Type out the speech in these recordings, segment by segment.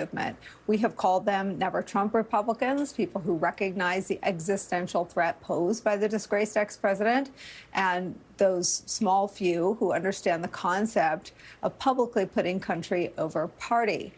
movement. We have called them Never Trump Republicans, people who recognize the existential threat posed by the disgraced ex-president, and those small few who understand the concept of publicly putting country over party.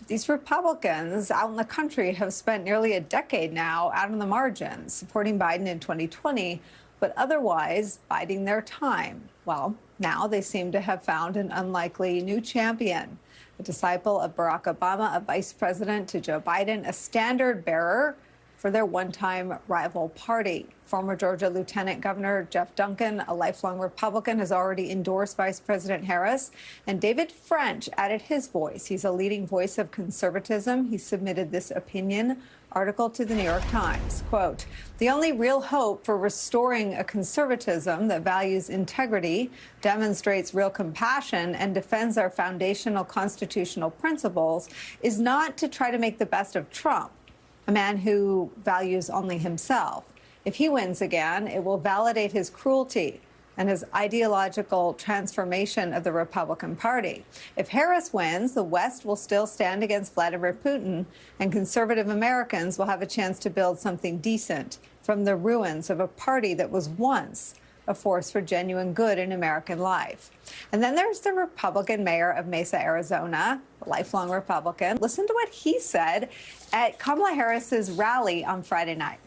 These Republicans out in the country have spent nearly a decade now out on the margins, supporting Biden in 2020, but otherwise biding their time. Well, now they seem to have found an unlikely new champion, a disciple of Barack Obama, a vice president to Joe Biden, a standard bearer for their one-time rival party. Former Georgia Lieutenant Governor Jeff Duncan, a lifelong Republican, has already endorsed Vice President Harris. And David French added his voice. He's a leading voice of conservatism. He submitted this opinion article to the New York Times. Quote, "The only real hope for restoring a conservatism that values integrity, demonstrates real compassion, and defends our foundational constitutional principles is not to try to make the best of Trump, a man who values only himself. If he wins again, it will validate his cruelty and his ideological transformation of the Republican Party. If Harris wins, the West will still stand against Vladimir Putin, and conservative Americans will have a chance to build something decent from the ruins of a party that was once a force for genuine good in American life." And then there's the Republican mayor of Mesa, Arizona, a lifelong Republican. Listen to what he said at Kamala Harris's rally on Friday night.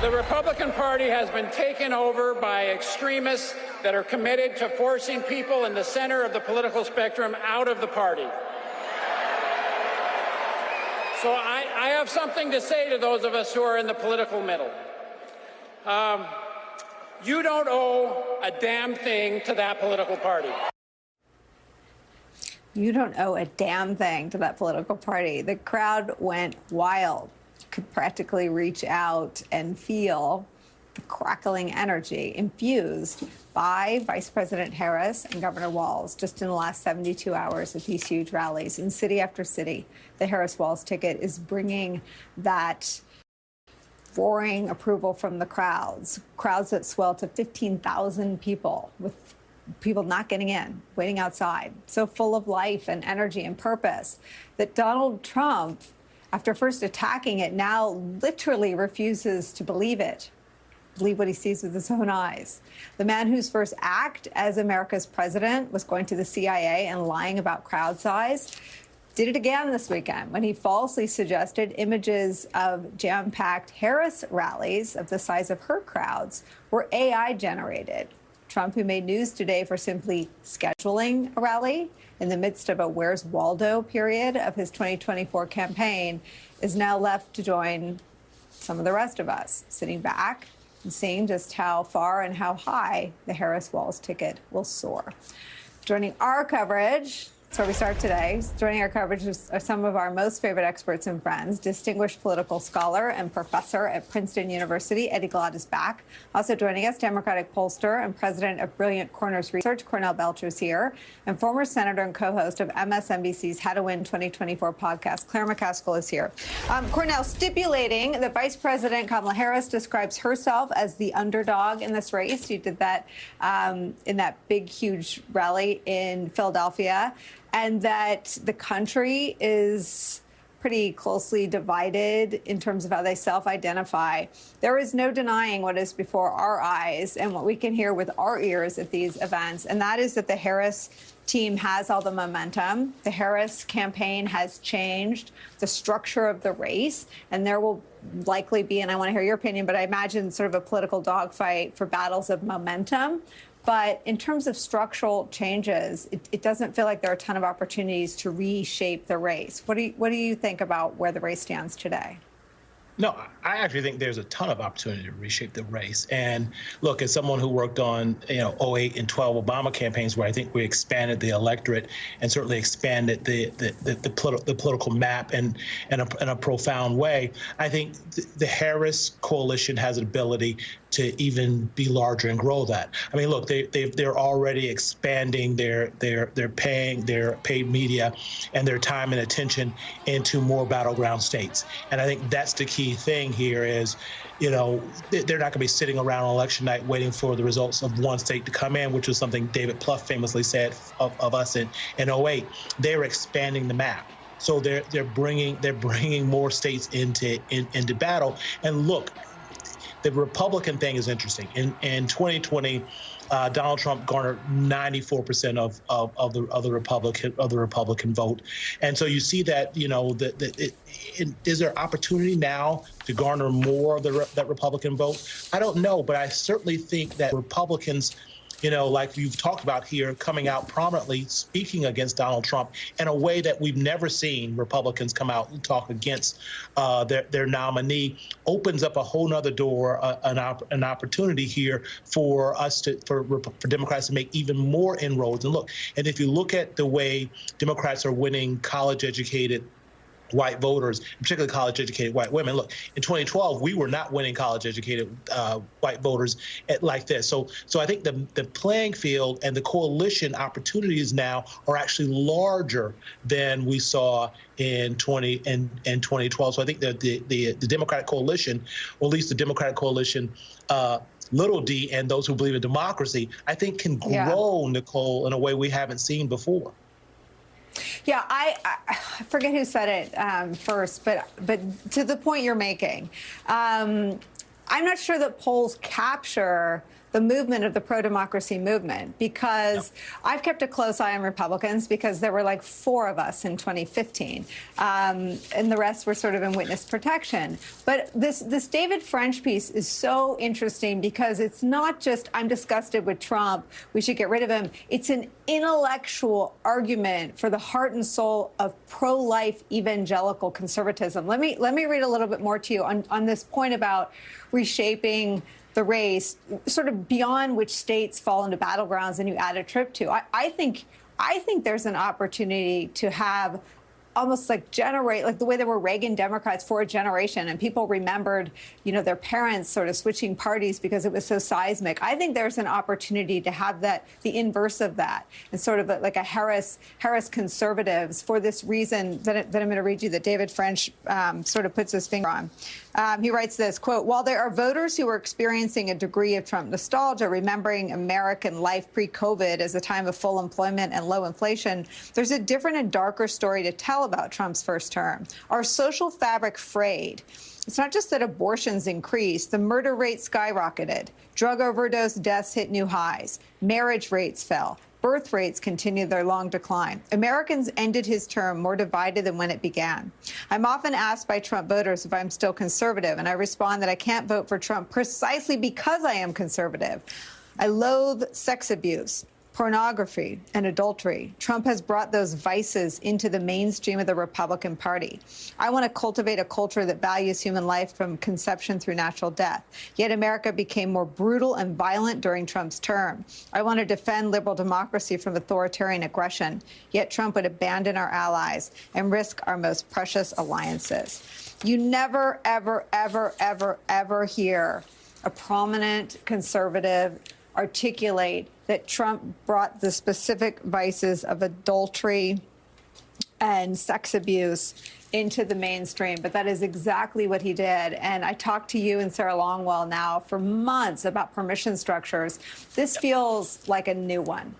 The Republican Party has been taken over by extremists that are committed to forcing people in the center of the political spectrum out of the party. So I have something to say to those of us who are in the political middle. You don't owe a damn thing to that political party. You don't owe a damn thing to that political party. The crowd went wild. You could practically reach out and feel the crackling energy infused by Vice President Harris and Governor Wallace just in the last 72 hours at these huge rallies in city after city. The Harris-Wallace ticket is bringing that roaring approval from the crowds that swell to 15,000 people, with people not getting in, waiting outside, so full of life and energy and purpose that Donald Trump, after first attacking it, now literally refuses to believe what he sees with his own eyes. The man whose first act as America's president was going to the CIA and lying about crowd size did it again this weekend when he falsely suggested images of jam-packed Harris rallies of the size of her crowds were AI generated. Trump, who made news today for simply scheduling a rally in the midst of a Where's Waldo period of his 2024 campaign, is now left to join some of the rest of us, sitting back and seeing just how far and how high the Harris-Wallace ticket will soar. Joining our coverage, that's where we start today. Joining our coverage are some of our most favorite experts and friends. Distinguished political scholar and professor at Princeton University, Eddie Glaude is back. Also joining us, Democratic pollster and president of Brilliant Corners Research, Cornell Belcher is here. And former senator and co-host of MSNBC's How to Win 2024 podcast, Claire McCaskill is here. Cornell, stipulating that Vice President Kamala Harris describes herself as the underdog in this race. You did that in that big, huge rally in Philadelphia. And that the country is pretty closely divided in terms of how they self-identify. There is no denying what is before our eyes and what we can hear with our ears at these events, and that is that the Harris team has all the momentum. The Harris campaign has changed the structure of the race, and there will likely be, and I want to hear your opinion, but I imagine sort of a political dogfight for battles of momentum. But in terms of structural changes, it doesn't feel like there are a ton of opportunities to reshape the race. What do you think about where the race stands today? No, I actually think there's a ton of opportunity to reshape the race. And look, as someone who worked on, 08 and 12 Obama campaigns, where I think we expanded the electorate and certainly expanded the political map in a profound way, I think the Harris coalition has an ability to even be larger and grow that. I mean, look, they're already expanding their paid media and their time and attention into more battleground states. And I think that's the key thing here is, they're not going to be sitting around on election night waiting for the results of one state to come in, which was something David Plouffe famously said of us in 08. They're expanding the map. So they're bringing more states into battle. And look, the Republican thing is interesting. In 2020, Donald Trump garnered 94% of the Republican vote, and so you see that is there opportunity now to garner more of that Republican vote? I don't know, but I certainly think that Republicans, like you've talked about here, coming out prominently speaking against Donald Trump in a way that we've never seen Republicans come out and talk against their nominee, opens up a whole nother door, an opportunity here for Democrats to make even more inroads. And look, and if you look at the way Democrats are winning college-educated white voters, particularly college-educated white women. Look, in 2012, we were not winning college-educated white voters like this. So I think the playing field and the coalition opportunities now are actually larger than we saw in 2012. So I think that the Democratic coalition, or at least the Democratic coalition, little d, and those who believe in democracy, I think can grow, Nicolle, in a way we haven't seen before. Yeah, I forget who said it first, but to the point you're making, I'm not sure that polls capture the movement of the pro-democracy movement, because I've kept a close eye on Republicans, because there were like 4 of us in 2015, and the rest were sort of in witness protection. But this David French piece is so interesting, because it's not just, I'm disgusted with Trump, we should get rid of him. It's an intellectual argument for the heart and soul of pro-life evangelical conservatism. Let me read a little bit more to you on this point about reshaping the race, sort of beyond which states fall into battlegrounds and you add a trip to. I think there's an opportunity to have almost like the way there were Reagan Democrats for a generation, and people remembered, their parents sort of switching parties because it was so seismic. I think there's an opportunity to have the inverse of that, and sort of like a Harris conservatives, for this reason that I'm going to read you, that David French sort of puts his finger on. He writes this, quote, "While there are voters who are experiencing a degree of Trump nostalgia, remembering American life pre-COVID as a time of full employment and low inflation, there's a different and darker story to tell about Trump's first term. Our social fabric frayed. It's not just that abortions increased, the murder rate skyrocketed. Drug overdose deaths hit new highs. Marriage rates fell. Birth rates continued their long decline. Americans ended his term more divided than when it began. I'm often asked by Trump voters if I'm still conservative, and I respond that I can't vote for Trump precisely because I am conservative. I loathe sex abuse, pornography, and adultery. Trump has brought those vices into the mainstream of the Republican Party. I want to cultivate a culture that values human life from conception through natural death. Yet America became more brutal and violent during Trump's term. I want to defend liberal democracy from authoritarian aggression. Yet Trump would abandon our allies and risk our most precious alliances." You never, ever, ever, ever, ever hear a prominent conservative articulate that Trump brought the specific vices of adultery and sex abuse into the mainstream. But that is exactly what he did. And I talked to you and Sarah Longwell now for months about permission structures. This feels like a new one.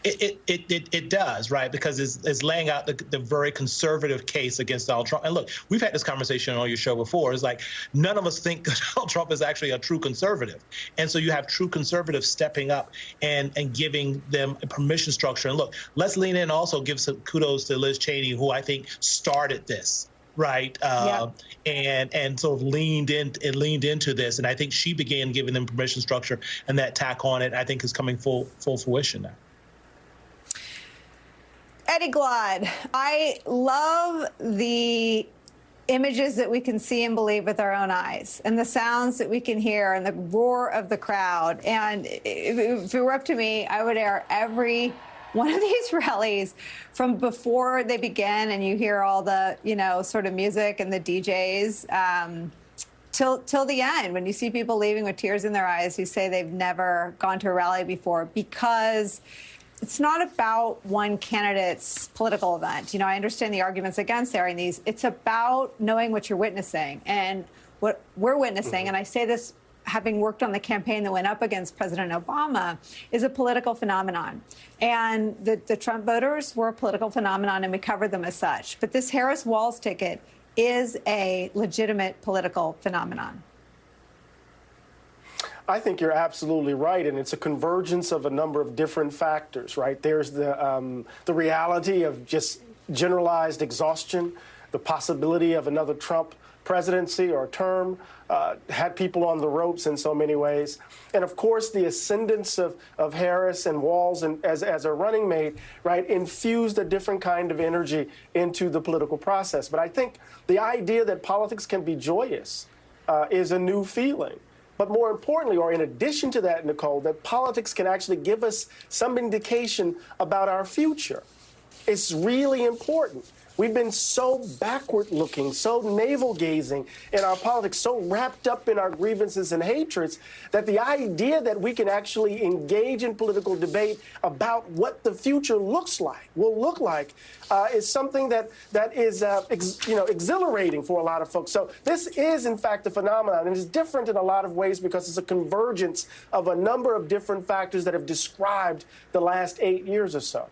It does, right? Because it's laying out the very conservative case against Donald Trump. And look, we've had this conversation on your show before. It's like none of us think Donald Trump is actually a true conservative. And so you have true conservatives stepping up and giving them a permission structure. And look, let's lean in and also give some kudos to Liz Cheney, who I think started this. Right. And sort of leaned into this. And I think she began giving them permission structure, and that tack on it, I think, is coming full fruition now. Eddie Glaude, I love the images that we can see and believe with our own eyes, and the sounds that we can hear, and the roar of the crowd. And if it were up to me, I would air every one of these rallies from before they begin, and you hear all the, sort of music and the DJs, till the end, when you see people leaving with tears in their eyes who say they've never gone to a rally before, because it's not about one candidate's political event. I understand the arguments against airing these. It's about knowing what you're witnessing. And what we're witnessing, and I say this having worked on the campaign that went up against President Obama, is a political phenomenon. And the Trump voters were a political phenomenon, and we covered them as such. But this Harris-Walz ticket is a legitimate political phenomenon. I think you're absolutely right, and it's a convergence of a number of different factors, right? There's the reality of just generalized exhaustion, the possibility of another Trump presidency or term, had people on the ropes in so many ways. And of course, the ascendance of Harris and Walz and as a running mate, right, infused a different kind of energy into the political process. But I think the idea that politics can be joyous is a new feeling. But more importantly, or in addition to that, Nicolle, that politics can actually give us some indication about our future. It's really important. We've been so backward-looking, so navel-gazing in our politics, so wrapped up in our grievances and hatreds, that the idea that we can actually engage in political debate about what the future will look like, is something that is exhilarating for a lot of folks. So this is, in fact, a phenomenon, and it's different in a lot of ways because it's a convergence of a number of different factors that have described the last 8 years or so.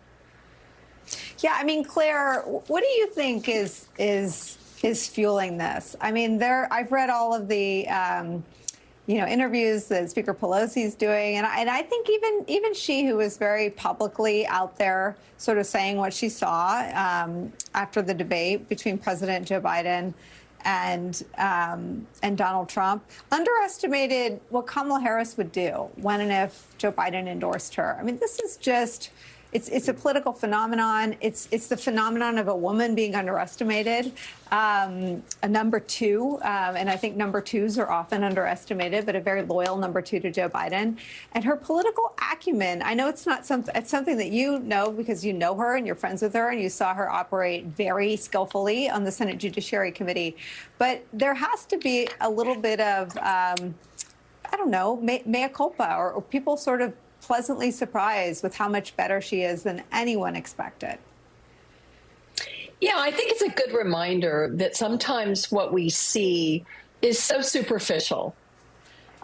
Yeah, I mean, Claire, what do you think is fueling this? I mean, I've read all of the interviews that Speaker Pelosi is doing, and I think even she, who was very publicly out there, sort of saying what she saw after the debate between President Joe Biden and Donald Trump, underestimated what Kamala Harris would do when and if Joe Biden endorsed her. I mean, this is just. It's a political phenomenon. It's the phenomenon of a woman being underestimated, a number two, and I think number twos are often underestimated, but a very loyal number two to Joe Biden. And her political acumen, I know it's something that you know because you know her and you're friends with her and you saw her operate very skillfully on the Senate Judiciary Committee. But there has to be a little bit of, I don't know, mea culpa, or people sort of pleasantly surprised with how much better she is than anyone expected. Yeah, I think it's a good reminder that sometimes what we see is so superficial.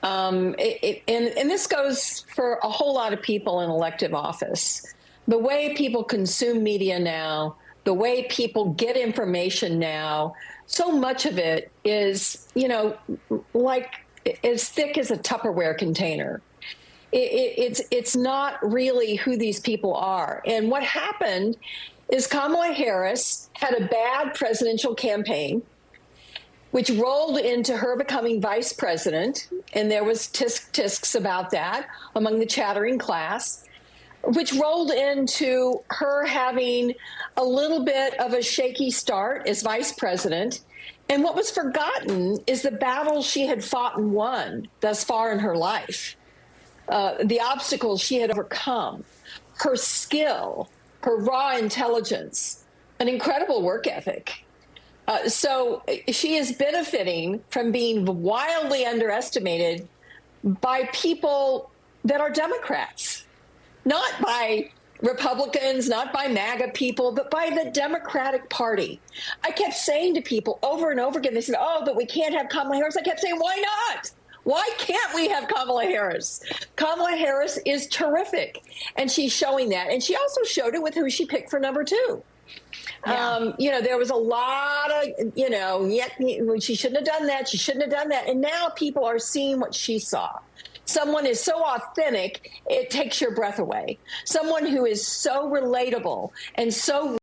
And this goes for a whole lot of people in elective office. The way people consume media now, the way people get information now, so much of it is, like as thick as a Tupperware container. It's not really who these people are. And what happened is Kamala Harris had a bad presidential campaign, which rolled into her becoming vice president. And there was tisk-tisks about that among the chattering class, which rolled into her having a little bit of a shaky start as vice president. And what was forgotten is the battles she had fought and won thus far in her life. The obstacles she had overcome, her skill, her raw intelligence, an incredible work ethic. So she is benefiting from being wildly underestimated by people that are Democrats, not by Republicans, not by MAGA people, but by the Democratic Party. I kept saying to people over and over again, they said, oh, but we can't have Kamala Harris. I kept saying, why not? Why can't we have Kamala Harris? Kamala Harris is terrific, and she's showing that. And she also showed it with who she picked for number two. Yeah. There was a lot of, she shouldn't have done that. She shouldn't have done that. And now people are seeing what she saw. Someone is so authentic, it takes your breath away. Someone who is so relatable and so